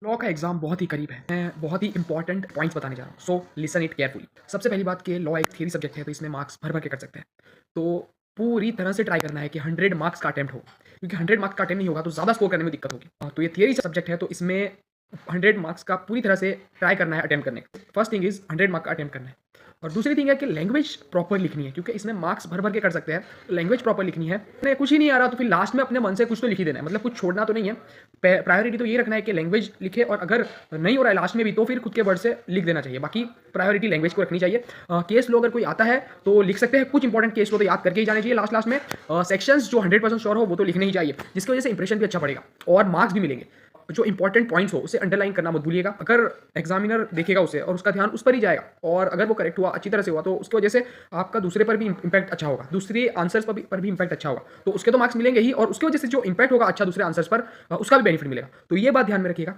Law का exam बहुत ही करीब है। मैं बहुत ही इंपॉर्टेंट पॉइंट्स बताने जा रहा हूँ, सो लिसन इट केयरफुली। सबसे पहली बात कि लॉ एक थियरी सब्जेक्ट है, तो इसमें मार्क्स भर भर के कर सकते हैं। तो पूरी तरह से ट्राई करना है कि 100 मार्क्स का अटेम्प्ट हो, क्योंकि 100 मार्क्स का अटेम्प्ट नहीं होगा तो ज़्यादा स्कोर करने में दिक्कत होगी। तो ये थियरी सब्जेक्ट है, तो इसमें 100 मार्क्स का पूरी तरह से ट्राई करना है अटेम्प्ट करने का। फर्स्ट थिंग इज 100 मार्क्स का अटेम्प्ट करना है, और दूसरी थिंग है कि लैंग्वेज प्रॉपर लिखनी है, क्योंकि इसमें मार्क्स भर भर के कर सकते हैं। तो लैंग्वेज प्रॉपर लिखनी है। नहीं कुछ ही नहीं आ रहा तो फिर लास्ट में अपने मन से कुछ तो लिख ही देना है, मतलब कुछ छोड़ना तो नहीं है। प्रायोरिटी तो ये रखना है कि लैंग्वेज लिखे, और अगर नहीं हो रहा है लास्ट में भी तो फिर खुद के वर्ड से लिख देना चाहिए। बाकी प्रायोरिटी लैंग्वेज को रखनी चाहिए। केस लो अगर कोई आता है तो लिख सकते हैं, कुछ इंपॉर्टेंट केस लो तो याद करके ही जाने चाहिए लास्ट में। सेक्शंस जो 100% श्योर हो वो तो लिखने ही चाहिए, जिसकी वजह से इंप्रेशन भी अच्छा पड़ेगा और मार्क्स भी मिलेंगे। जो इंपॉर्टेंट पॉइंट्स हो उसे अंडरलाइन करना मत भूलिएगा। अगर एग्जामिनर देखेगा उसे और उसका ध्यान उस पर ही जाएगा, और अगर वो करेक्ट हुआ, अच्छी तरह से हुआ, तो उसकी वजह से आपका दूसरे पर भी इंपैक्ट अच्छा होगा, दूसरे आंसर्स पर भी इंपैक्ट अच्छा होगा। तो उसके तो मार्क्स मिलेंगे ही, और उसकी वजह से जो इंपैक्ट होगा अच्छा दूसरे आंसर्स पर, उसका भी बेनिफिट मिलेगा। तो ये बात ध्यान में रखिएगा।